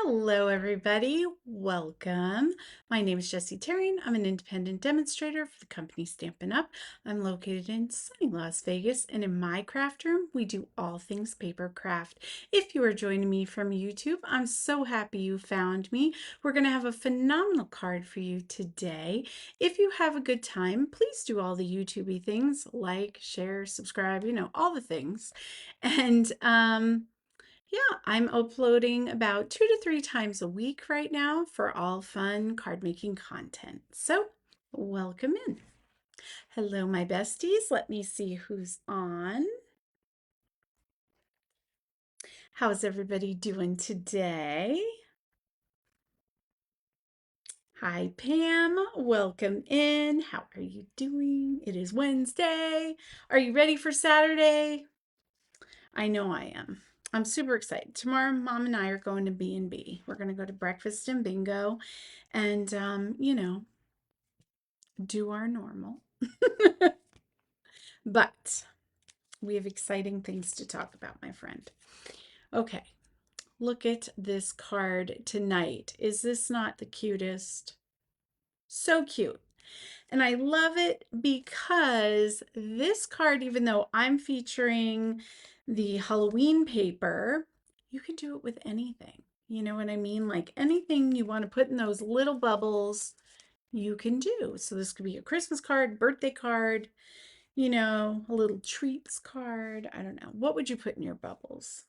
Hello, everybody. Welcome. My name is Jessie Terrian. I'm an independent demonstrator for the company Stampin' Up. I'm located in sunny Las Vegas, and in my craft room, we do all things paper craft. If you are joining me from YouTube, I'm so happy you found me. We're going to have a phenomenal card for you today. If you have a good time, please do all the YouTubey things, like, share, subscribe, all the things. And yeah, I'm uploading about 2 to 3 times a week right now for all fun card making content. So, welcome in. Hello, my besties. Let me see who's on. How's everybody doing today? Hi, Pam. Welcome in. How are you doing? It is Wednesday. Are you ready for Saturday? I know I am. I'm super excited. Tomorrow, Mom and I are going to B&B. We're going to go to breakfast and bingo and, do our normal. But we have exciting things to talk about, my friend. Okay, look at this card tonight. Is this not the cutest? So cute. And I love it because this card, even though I'm featuring the Halloween paper, you can do it with anything. You know what I mean? Like anything you want to put in those little bubbles, you can do. So this could be a Christmas card, birthday card, a little treats card. I don't know. What would you put in your bubbles?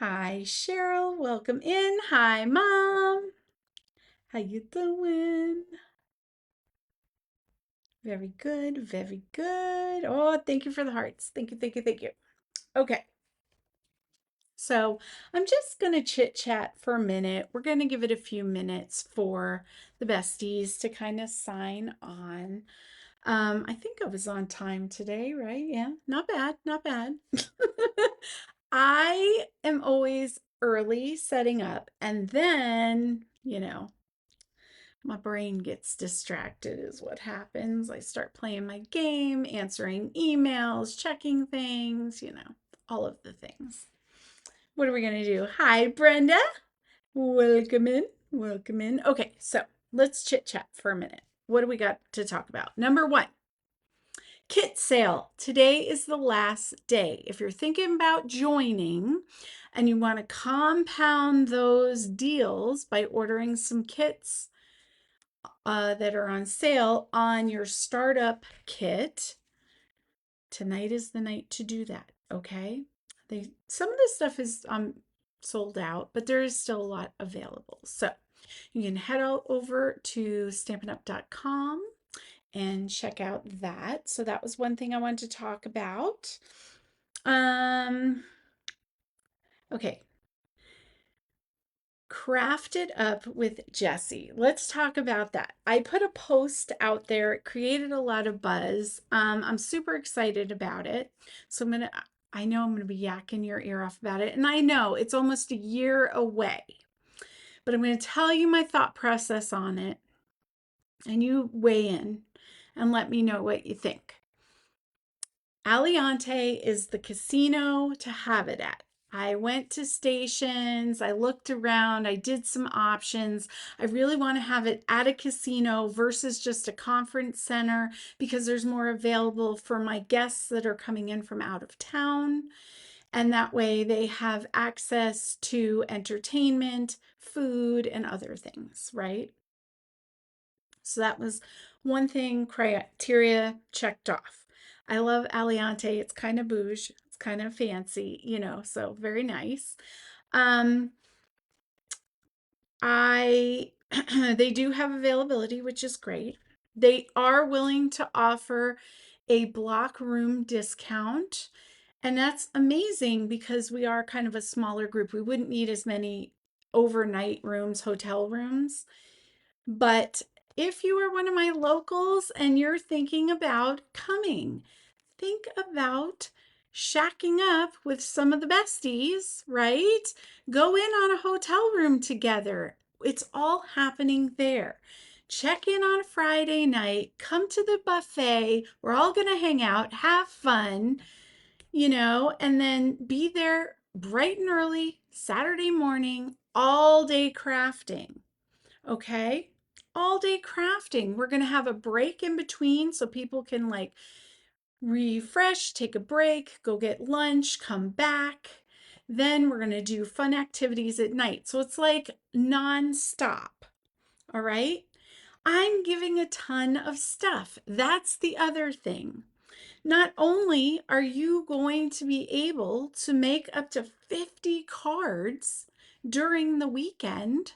Hi, Cheryl. Welcome in. Hi, Mom. How you doing? Very good. Very good. Oh, thank you for the hearts. Thank you, thank you, thank you. Okay. So I'm just going to chit chat for a minute. We're going to give it a few minutes for the besties to kind of sign on. I think I was on time today, right? Yeah, not bad, not bad. I am always early setting up, and then, my brain gets distracted, is what happens. I start playing my game, answering emails, checking things, all of the things. What are we going to do? Hi, Brenda. Welcome in. Welcome in. Okay, so let's chit chat for a minute. What do we got to talk about? Number one, kit sale. Today is the last day. If you're thinking about joining and you want to compound those deals by ordering some kits that are on sale on your startup kit, tonight is the night to do that. Okay. Some of this stuff is sold out, but there is still a lot available. So you can head over to stampinup.com and check out that. So that was one thing I wanted to talk about. Okay. Crafted Up with Jessie. Let's talk about that. I put a post out there. It created a lot of buzz. I'm super excited about it. So I know I'm gonna be yakking your ear off about it. And I know it's almost a year away, but I'm gonna tell you my thought process on it and you weigh in and let me know what you think. Aliante is the casino to have it at. I went to stations, I looked around, I did some options. I really want to have it at a casino versus just a conference center because there's more available for my guests that are coming in from out of town. And that way they have access to entertainment, food, and other things, right? So that was one thing criteria checked off. I love Aliante. It's kind of bouge. It's kind of fancy, so very nice. I they do have availability, which is great. They are willing to offer a block room discount, and that's amazing because we are kind of a smaller group. We wouldn't need as many overnight rooms, hotel rooms. But if you are one of my locals and you're thinking about coming, think about shacking up with some of the besties, right? Go in on a hotel room together. It's all happening there. Check in on a Friday night, come to the buffet. We're all going to hang out, have fun, and then be there bright and early, Saturday morning, all day crafting. Okay? All day crafting. We're going to have a break in between so people can like refresh, take a break, go get lunch, come back. Then we're going to do fun activities at night. So it's like nonstop. All right? I'm giving a ton of stuff. That's the other thing. Not only are you going to be able to make up to 50 cards during the weekend,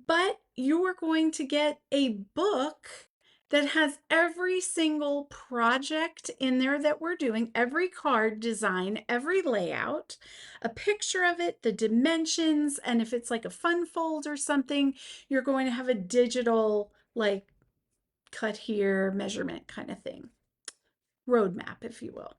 but you're going to get a book that has every single project in there that we're doing, every card design, every layout, a picture of it, the dimensions, and if it's like a fun fold or something, you're going to have a digital, like, cut here measurement kind of thing, roadmap, if you will.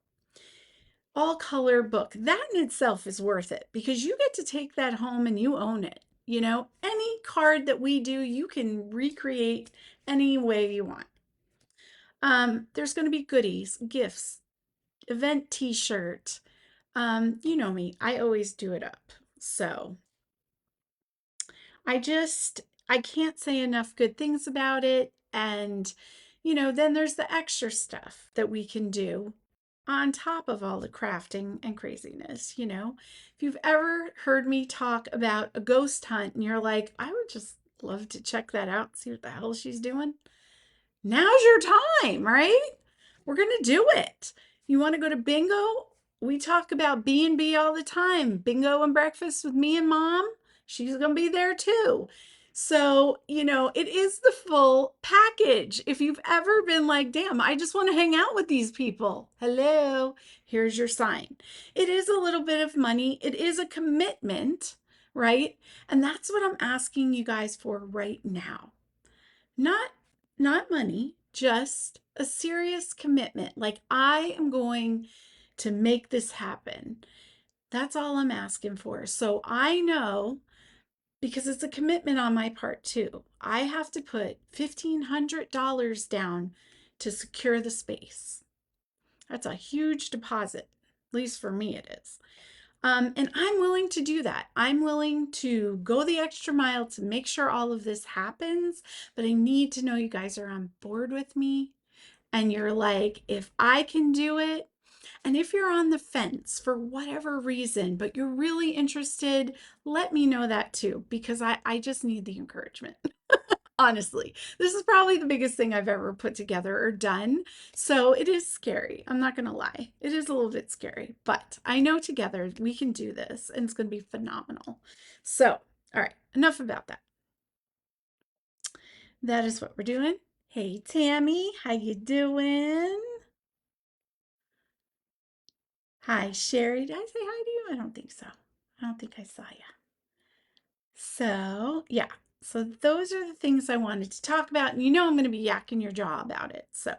All color book. That in itself is worth it because you get to take that home and you own it. You know, any card that we do, you can recreate any way you want. There's going to be goodies, gifts, event t-shirt. You know me, I always do it up. So I just, I can't say enough good things about it. And, you know, then there's the extra stuff that we can do on top of all the crafting and craziness. You know, if you've ever heard me talk about a ghost hunt and you're like, I would just love to check that out, see what the hell she's doing. Now's your time, right? We're going to do it. You want to go to bingo? We talk about B&B all the time. Bingo and breakfast with me and mom. She's going to be there too. So, you know, it is the full package. If you've ever been like, damn, I just want to hang out with these people. Hello, here's your sign. It is a little bit of money. It is a commitment, right? And that's what I'm asking you guys for right now. Not not money, just a serious commitment. Like I am going to make this happen. That's all I'm asking for. So I know because it's a commitment on my part too. I have to put $1,500 down to secure the space. That's a huge deposit. At least for me it is. And I'm willing to do that. I'm willing to go the extra mile to make sure all of this happens, but I need to know you guys are on board with me and you're like, if I can do it, and if you're on the fence for whatever reason, but you're really interested, let me know that too, because I just need the encouragement. Honestly, this is probably the biggest thing I've ever put together or done. So it is scary. I'm not going to lie. It is a little bit scary, but I know together we can do this and it's going to be phenomenal. So, all right, enough about that. That is what we're doing. Hey, Tammy, how you doing? Hi, Sherry. Did I say hi to you? I don't think so. I don't think I saw you. So, yeah. So those are the things I wanted to talk about. And you know I'm going to be yakking your jaw about it. So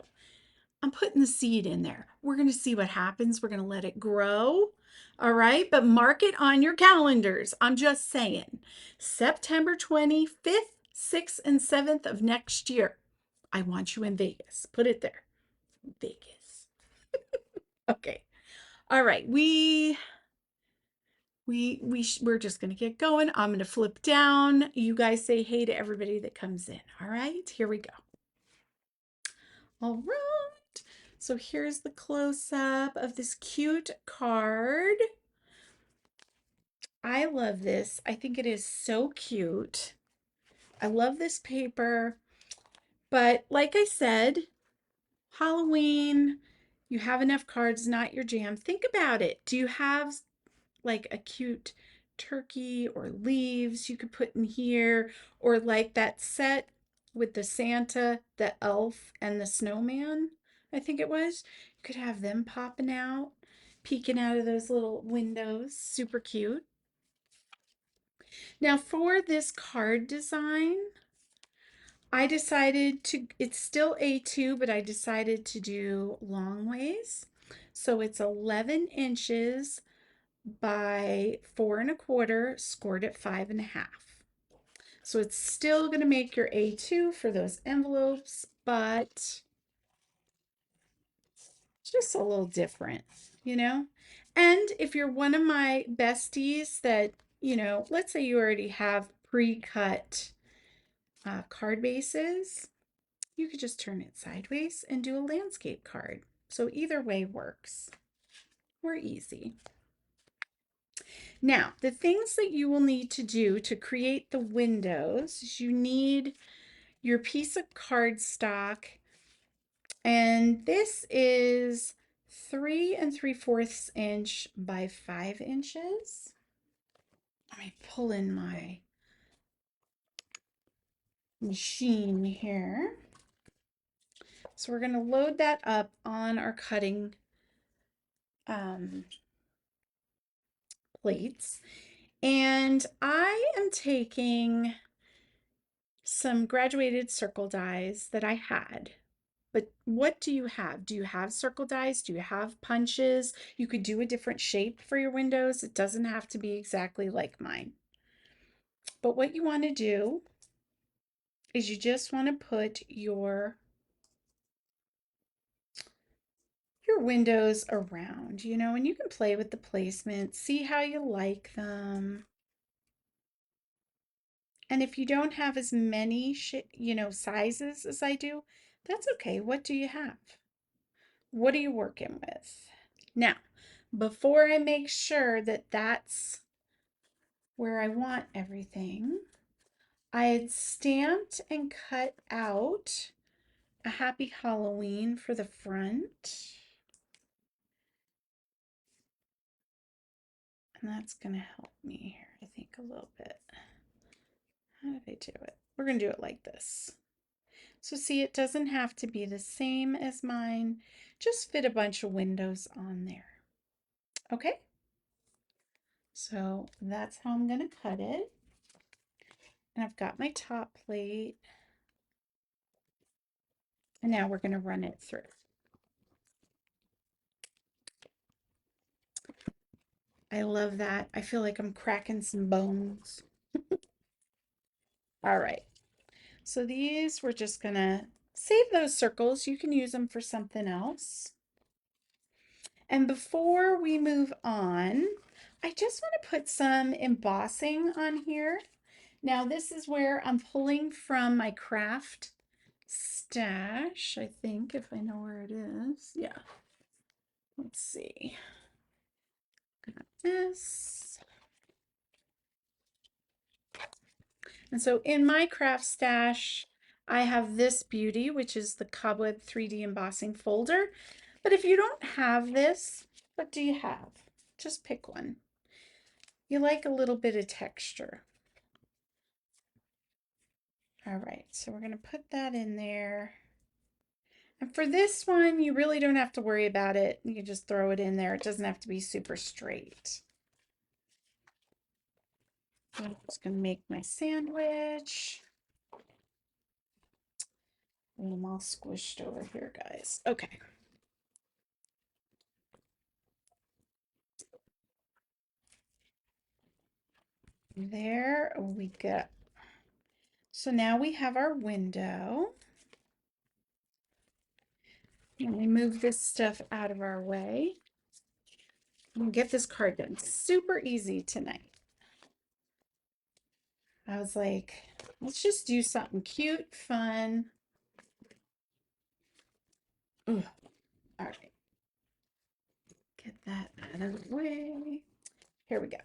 I'm putting the seed in there. We're going to see what happens. We're going to let it grow. All right. But mark it on your calendars. I'm just saying. September 25th, 6th, and 7th of next year. I want you in Vegas. Put it there. Vegas. Okay. All right. We're just going to get going. I'm going to flip down. You guys say hey to everybody that comes in. All right. Here we go. All right. So here's the close-up of this cute card. I love this. I think it is so cute. I love this paper. But like I said, Halloween, you have enough cards, not your jam. Think about it. Do you have like a cute turkey or leaves you could put in here? Or like that set with the Santa, the elf, and the snowman, I think it was. You could have them popping out, peeking out of those little windows. Super cute. Now for this card design, I decided to, it's still A2, but I decided to do long ways. So it's 11 inches by 4 1/4, scored at 5 1/2. So it's still going to make your A2 for those envelopes, but just a little different, you know? And if you're one of my besties that, let's say you already have pre-cut card bases, you could just turn it sideways and do a landscape card. So either way works. We're easy. Now, the things that you will need to do to create the windows is you need your piece of cardstock, and this is 3 3/4 inch by 5 inches. Let me pull in my machine here. So we're going to load that up on our cutting plates. And I am taking some graduated circle dies that I had. But what do you have? Do you have circle dies? Do you have punches? You could do a different shape for your windows. It doesn't have to be exactly like mine. But what you want to do is you just want to put your windows around, and you can play with the placement, see how you like them. And if you don't have as many, sizes as I do, that's okay. What do you have? What are you working with? Now, before I make sure that that's where I want everything, I had stamped and cut out a happy Halloween for the front. And that's going to help me here, I think, a little bit. How did I do it? We're going to do it like this. So see, it doesn't have to be the same as mine. Just fit a bunch of windows on there. Okay? So that's how I'm going to cut it. And I've got my top plate. And now we're going to run it through. I love that. I feel like I'm cracking some bones. All right. So these, we're just going to save those circles. You can use them for something else. And before we move on, I just want to put some embossing on here. Now this is where I'm pulling from my craft stash, I think, if I know where it is. Yeah. Let's see. Got this. And so in my craft stash, I have this beauty, which is the Cobweb 3D embossing folder. But if you don't have this, what do you have? Just pick one. You like a little bit of texture. All right, so we're going to put that in there. And for this one, you really don't have to worry about it. You can just throw it in there. It doesn't have to be super straight. I'm just going to make my sandwich. I'm all squished over here, guys. Okay. There we go. So now we have our window. Let me move this stuff out of our way. We'll get this card done super easy tonight. I was like, let's just do something cute, fun. Ugh. All right. Get that out of the way. Here we go.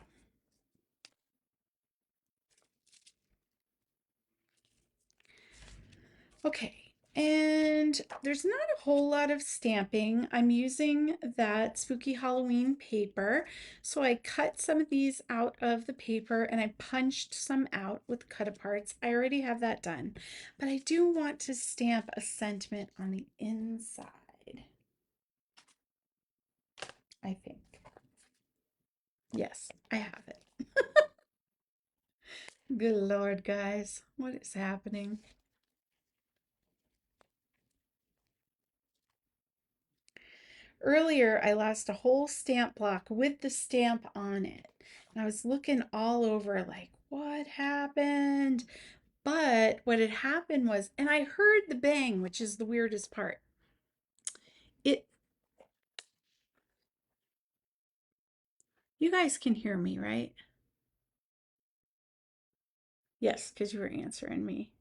Okay, and there's not a whole lot of stamping. I'm using that Spooky Halloween paper. So I cut some of these out of the paper and I punched some out with cut-aparts. I already have that done, but I do want to stamp a sentiment on the inside, I think. Yes, I have it. Good Lord, guys, what is happening? Earlier, I lost a whole stamp block with the stamp on it. And I was looking all over like, what happened? But what had happened was, and I heard the bang, which is the weirdest part. It You guys can hear me, right? Yes, because you were answering me.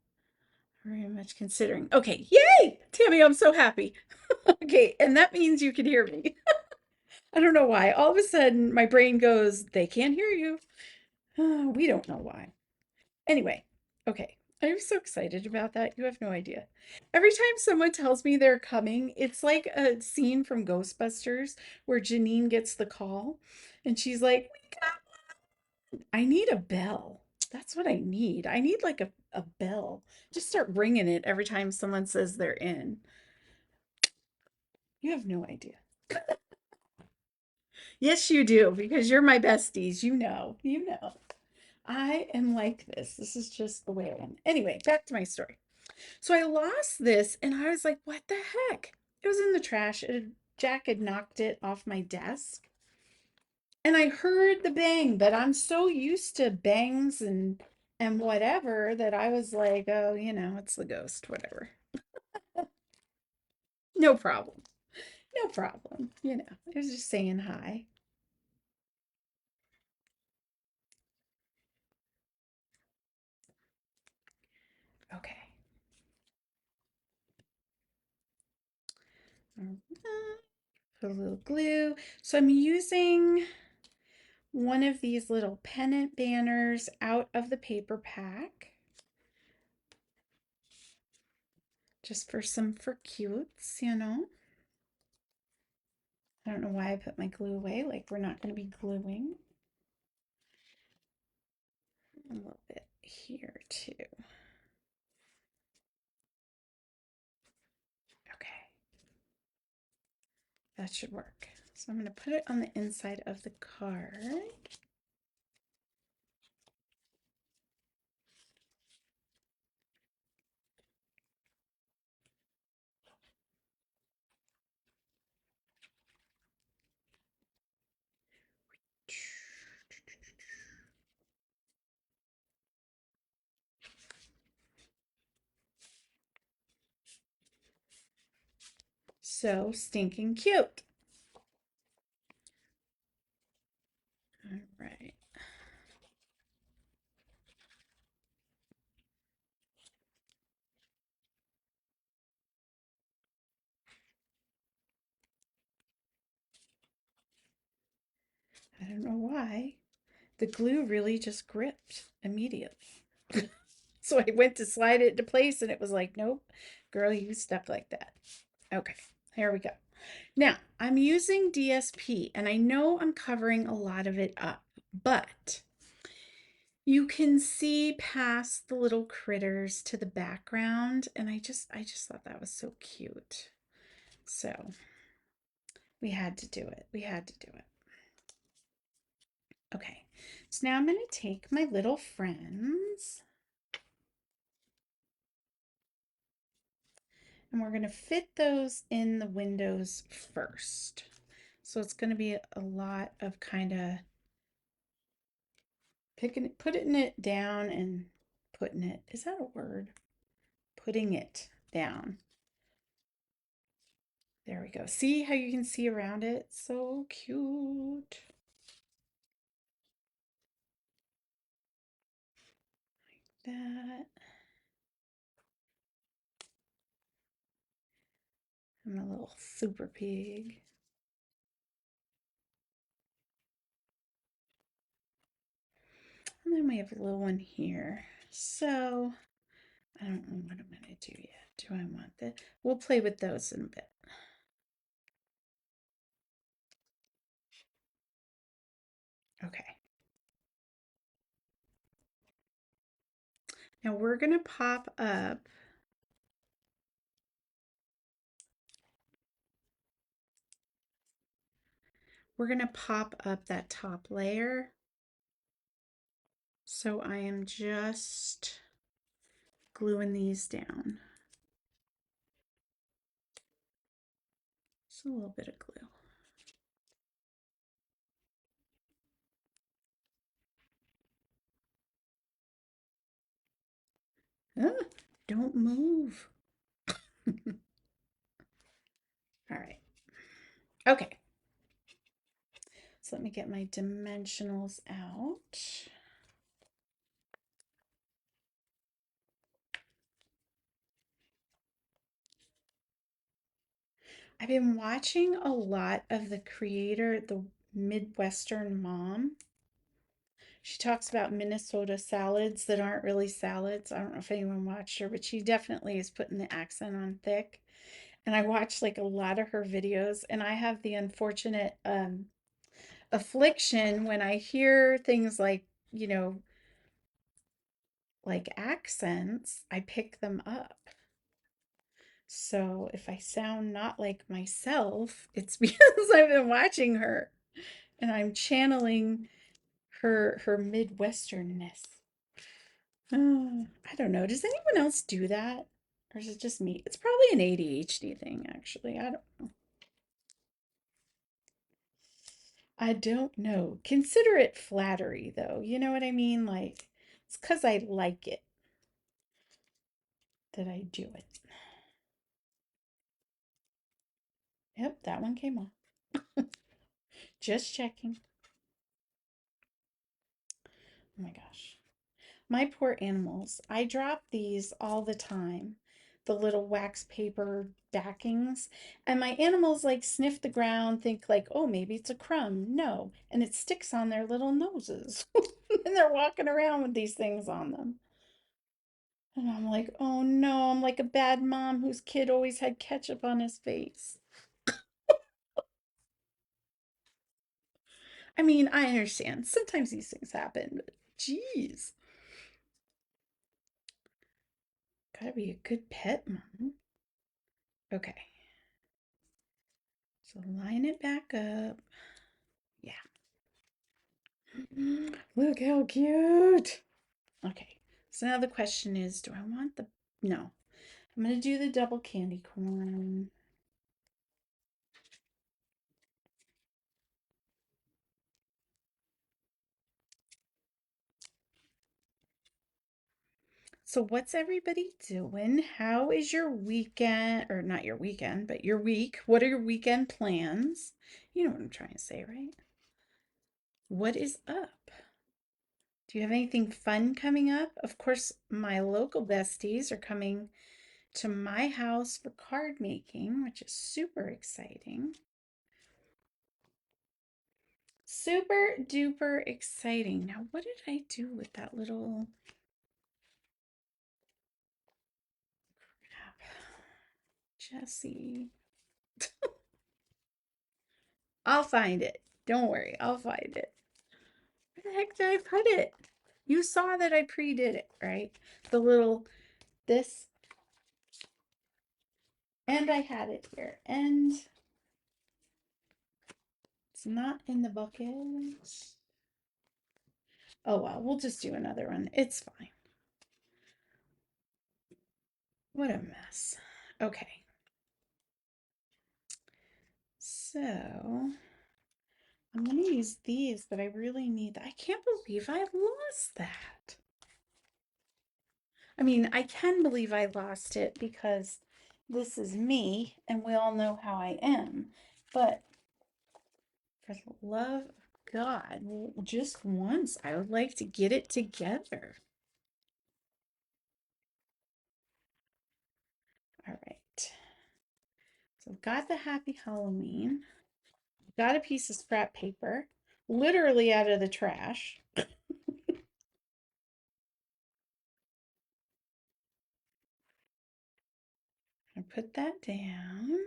Very much considering. Okay, yay! Tammy, I'm so happy. Okay, and that means you can hear me. I don't know why. All of a sudden, my brain goes, they can't hear you. We don't know why. Anyway, okay. I'm so excited about that. You have no idea. Every time someone tells me they're coming, it's like a scene from Ghostbusters where Janine gets the call and she's like, I need a bell. That's what I need. I need like a bell. Just start ringing it every time someone says they're in. You have no idea. Yes, you do, because you're my besties. You know, you know. I am like this. This is just the way I am. Anyway, back to my story. So I lost this and I was like, what the heck? It was in the trash. Jack had knocked it off my desk. And I heard the bang, but I'm so used to bangs and whatever that I was like, oh, it's the ghost, whatever. No problem. No problem. I was just saying hi. Okay. Put a little glue. So I'm using one of these little pennant banners out of the paper pack just for cutes. I don't know why I put my glue away, like we're not going to be gluing. A little bit here too. Okay, that should work. So I'm going to put it on the inside of the card. So stinking cute. All right. I don't know why. The glue really just gripped immediately. So I went to slide it into place and it was like, nope, girl, you stuck like that. Okay, here we go. Now I'm using DSP and I know I'm covering a lot of it up, but you can see past the little critters to the background. And I just thought that was so cute. So we had to do it. We had to do it. Okay, so now I'm going to take my little friends and we're going to fit those in the windows first. So it's going to be a lot of kind of putting it down and putting it. Is that a word? Putting it down. There we go. See how you can see around it? So cute. Like that. I'm a little super pig. And then we have a little one here. So I don't know what I'm going to do yet. Do I want that? We'll play with those in a bit. Okay. Now we're going to pop up. We're going to pop up that top layer. So I am just gluing these down. Just a little bit of glue. Ah, don't move. All right. Okay. So let me get my dimensionals out. I've been watching a lot of the creator, the Midwestern Mom. She talks about Minnesota salads that aren't really salads. I don't know if anyone watched her, but she definitely is putting the accent on thick. And I watch like a lot of her videos, and I have the unfortunate affliction when I hear things like, like accents, I pick them up. So if I sound not like myself, it's because I've been watching her and I'm channeling her Midwesternness. I don't know. Does anyone else do that? Or is it just me? It's probably an ADHD thing, actually. I don't know. Consider it flattery, though. You know what I mean? Like, it's because I like it that I do it. Yep, that one came off. Just checking. Oh my gosh. My poor animals. I drop these all the time, the little wax paper backings. And my animals like sniff the ground, think like, oh, maybe it's a crumb. No. And it sticks on their little noses. And they're walking around with these things on them. And I'm like, oh no, I'm like a bad mom whose kid always had ketchup on his face. I mean, I understand. Sometimes these things happen, but geez. Gotta be a good pet mom. Okay. So line it back up. Yeah. Look how cute. Okay. So now the question is, do I want the, no. I'm going to do the double candy corn. So what's everybody doing? How is your weekend, or not your weekend, but your week? What are your weekend plans? You know what I'm trying to say, right? What is up? Do you have anything fun coming up? Of course, my local besties are coming to my house for card making, which is super exciting. Super duper exciting. Now, what did I do with that little crap? Jesse. I'll find it. Don't worry, I'll find it. Where the heck did I put it? You saw that I pre-did it, right? The little this, and I had it here, and it's not in the bucket. Oh well, we'll just do another one. It's fine. What a mess. Okay. So I'm going to use these, but I really need, I can't believe I lost that. I mean, I can believe I lost it because this is me and we all know how I am. But for the love of God, just once, I would like to get it together. All right. So I've got the Happy Halloween. Got a piece of scrap paper, literally out of the trash. I put that down.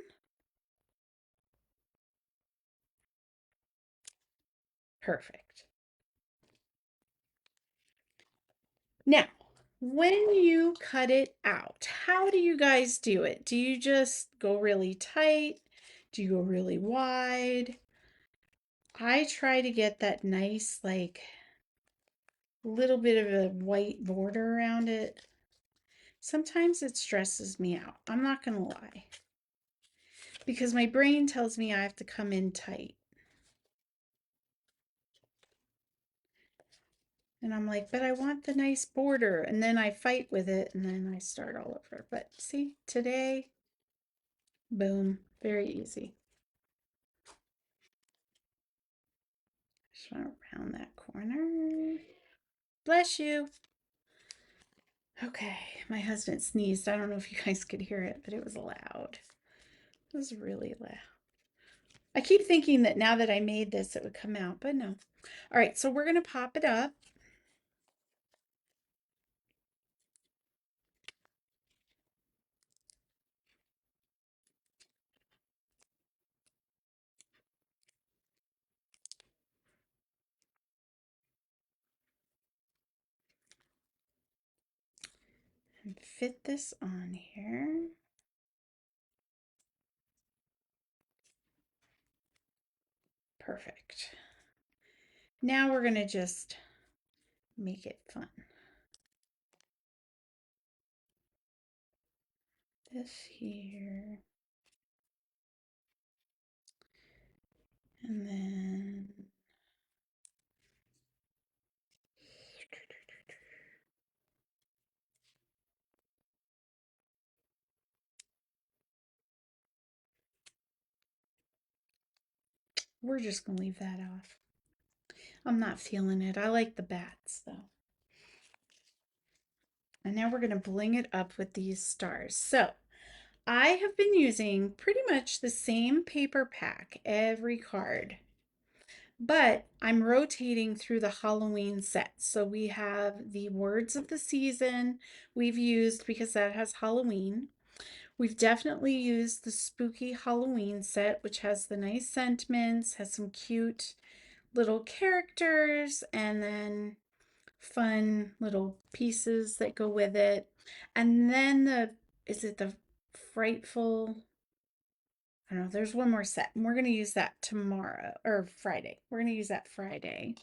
Perfect. Now, when you cut it out, how do you guys do it? Do you just go really tight? Do you go really wide? I try to get that nice, like, little bit of a white border around it. Sometimes it stresses me out. I'm not gonna lie. Because my brain tells me I have to come in tight. And I'm like, but I want the nice border. And then I fight with it and then I start all over. But see, today, boom, very easy. Just want to round that corner. Bless you. Okay, my husband sneezed. I don't know if you guys could hear it, but it was loud. It was really loud. I keep thinking that now that I made this, it would come out, but no. All right, so we're going to pop it up. And fit this on here. Perfect. Now we're going to just make it fun. This here. And then we're just going to leave that off. I'm not feeling it. I like the bats though. And now we're going to bling it up with these stars. So I have been using pretty much the same paper pack every card, but I'm rotating through the Halloween set. So we have the words of the season we've used because that has Halloween. We've definitely used the spooky Halloween set, which has the nice sentiments, has some cute little characters, and then fun little pieces that go with it. And then is it the frightful? I don't know, there's one more set, and we're going to use that tomorrow or Friday. We're going to use that Friday.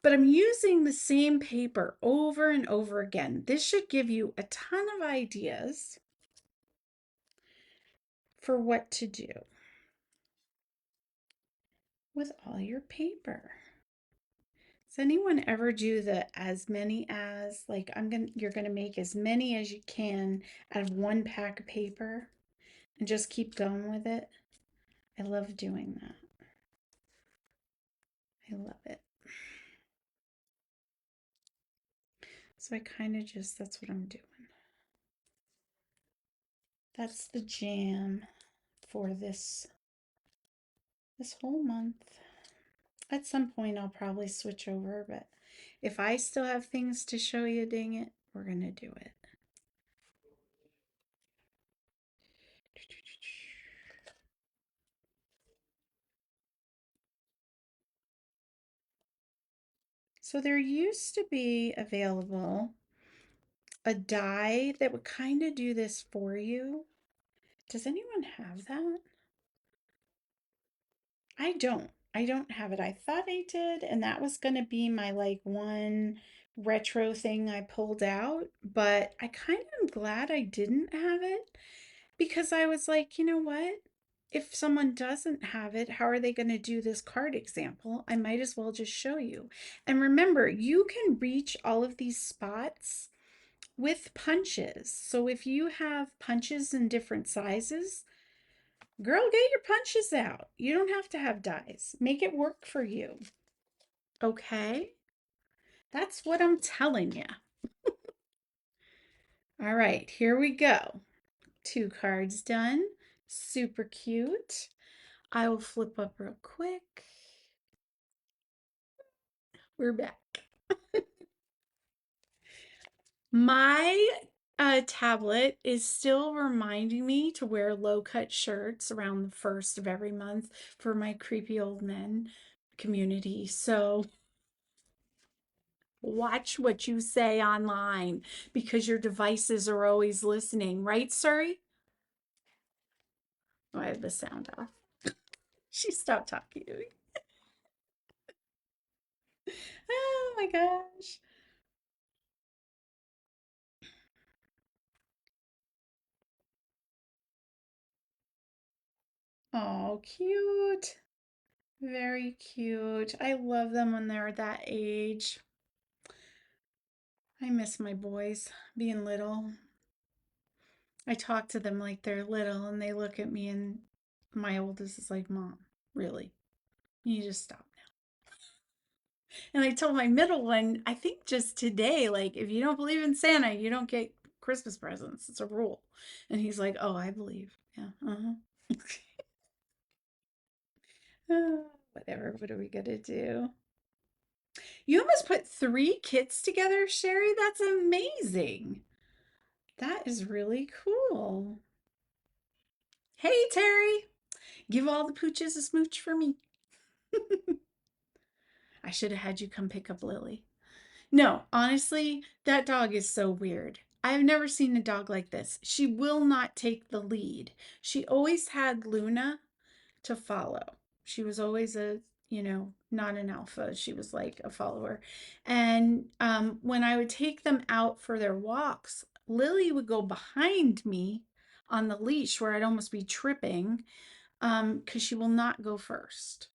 But I'm using the same paper over and over again. This should give you a ton of ideas for what to do with all your paper. Does anyone ever do the as many as, like you're gonna make as many as you can out of one pack of paper and just keep going with it? I love doing that. I love it. So I kind of just, that's what I'm doing. That's the jam for this whole month. At some point I'll probably switch over, but if I still have things to show you, dang it, we're gonna do it. So there used to be available a die that would kind of do this for you. Does anyone have that? I don't. I don't have it. I thought I did, and that was going to be my like one retro thing I pulled out, but I kind of am glad I didn't have it because I was like, you know what? If someone doesn't have it, how are they going to do this card example? I might as well just show you. And remember, you can reach all of these spots with punches. So if you have punches in different sizes, girl, get your punches out. You don't have to have dies. Make it work for you. Okay? That's what I'm telling you. All right, here we go. 2 cards done. Super cute. I will flip up real quick. We're back. My tablet is still reminding me to wear low-cut shirts around the first of every month for my creepy old men community. So watch what you say online because your devices are always listening, right, Suri? Oh, I have the sound off. She stopped talking to me. Oh my gosh. Oh, cute. Very cute. I love them when they're that age. I miss my boys being little. I talk to them like they're little and they look at me and my oldest is like, Mom, really? You just stop now. And I told my middle one, I think just today, like, if you don't believe in Santa, you don't get Christmas presents. It's a rule. And he's like, oh, I believe. Yeah. Uh-huh. Whatever. What are we going to do? You almost put three kits together, Sherry. That's amazing. That is really cool. Hey, Terry. Give all the pooches a smooch for me. I should have had you come pick up Lily. No, honestly, that dog is so weird. I've never seen a dog like this. She will not take the lead. She always had Luna to follow. She was always not an alpha. She was like a follower. And when I would take them out for their walks, Lily would go behind me on the leash where I'd almost be tripping because she will not go first.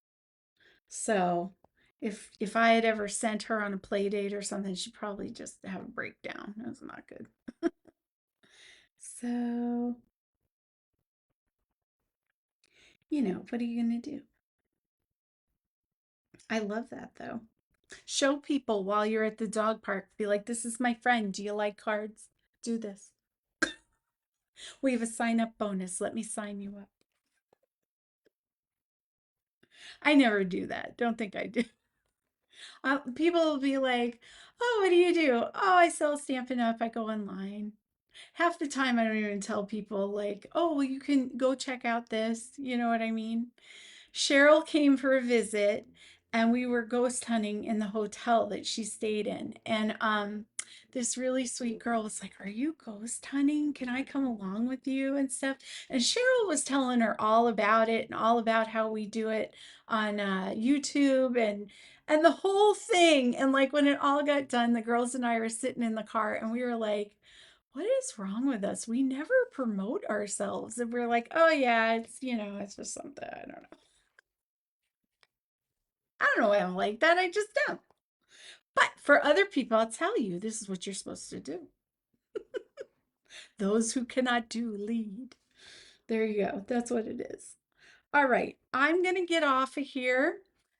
So if I had ever sent her on a play date or something, she'd probably just have a breakdown. That's not good. So, what are you gonna do? I love that though. Show people while you're at the dog park. Be like, this is my friend. Do you like cards? Do this. We have a sign up bonus. Let me sign you up. I never do that. Don't think I do. People will be like, oh, what do you do? Oh, I sell Stampin' Up. I go online. Half the time I don't even tell people like, oh, well, you can go check out this. You know what I mean? Cheryl came for a visit and we were ghost hunting in the hotel that she stayed in. And this really sweet girl was like, are you ghost hunting? Can I come along with you and stuff? And Cheryl was telling her all about it and all about how we do it on YouTube and the whole thing. And like when it all got done, the girls and I were sitting in the car and we were like, what is wrong with us? We never promote ourselves. And we're like, oh yeah, it's just something. I don't know. I don't know why I'm like that. I just don't. But for other people, I'll tell you, this is what you're supposed to do. Those who cannot do lead. There you go. That's what it is. All right. I'm going to get off of here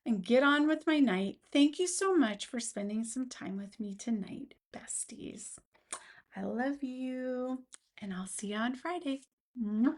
and get on with my night. Thank you so much for spending some time with me tonight, besties. I love you, and I'll see you on Friday. Mwah.